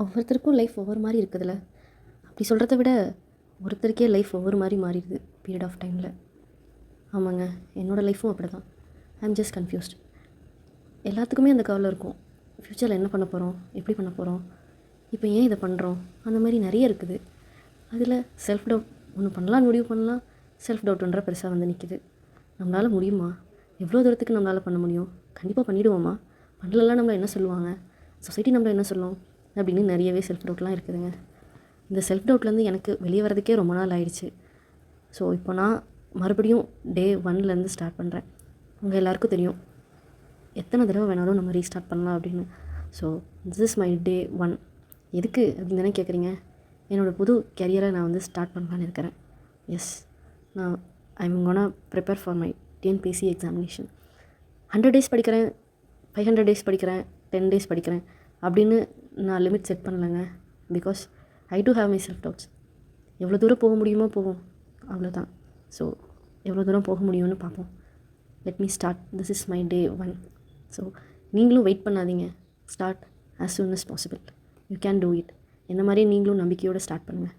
ஒவ்வொருத்தருக்கும் லைஃப் ஒவ்வொரு மாதிரி இருக்குதுல்ல. அப்படி சொல்கிறத விட ஒருத்தருக்கே லைஃப் ஒவ்வொரு மாதிரி மாறிடுது பீரியட் ஆஃப் டைமில். ஆமாங்க, என்னோடய லைஃப்பும் அப்படி தான். I am just confused. எல்லாத்துக்குமே அந்த கவலை இருக்கும். ஃப்யூச்சரில் என்ன பண்ண போகிறோம், எப்படி பண்ண போகிறோம், இப்போ ஏன் இதை பண்ணுறோம், அந்த மாதிரி நிறைய இருக்குது. அதில் செல்ஃப் டவுட். ஒன்று பண்ணலான்னு முடிவு பண்ணலாம், செல்ஃப் டவுட்டுன்ற பெருசாக வந்து நிற்கிது. நம்மளால் முடியுமா, எவ்வளோ தூரத்துக்கு நம்மளால் பண்ண முடியும், கண்டிப்பாக பண்ணிவிடுவோமா, பண்ணலலாம் நம்மளை என்ன சொல்லுவாங்க, சொசைட்டி நம்மளை என்ன சொல்லும் அப்படின்னு நிறையவே செல்ஃப் டவுட்லாம் இருக்குதுங்க. இந்த செல்ஃப் டவுட்லேருந்து எனக்கு வெளியே வரதுக்கே ரொம்ப நாள் ஆயிடுச்சு. ஸோ இப்போ நான் மறுபடியும் டே 1லேருந்து ஸ்டார்ட் பண்ணுறேன். உங்கள் எல்லாேருக்கும் தெரியும் எத்தனை தடவை வேணாலும் நம்ம ரீஸ்டார்ட் பண்ணலாம் அப்படின்னு. So this is my day 1. எதுக்கு அப்படின்னு தானே கேட்குறீங்க. என்னோடய புது கெரியரை நான் வந்து ஸ்டார்ட் பண்ணலான்னு இருக்கிறேன். எஸ், நான் I'm gonna prepare for my TNPSC examination. 100 days படிக்கிறேன், 500 டேஸ் படிக்கிறேன், 10 டேஸ் படிக்கிறேன் அப்படின்னு நான் லிமிட் செட் பண்ணலைங்க. Because I do have my self doubts. எவ்வளோ தூரம் போக முடியுமோ போகும், அவ்வளோதான். ஸோ எவ்வளோ தூரம் போக முடியும்னு பார்ப்போம். Let me start. This is my day 1. So நீங்களும் வெயிட் பண்ணாதீங்க. Start as soon as possible. You can do it. என்ன மாதிரி நீங்களும் நம்பிக்கையோடு ஸ்டார்ட் பண்ணுங்கள்.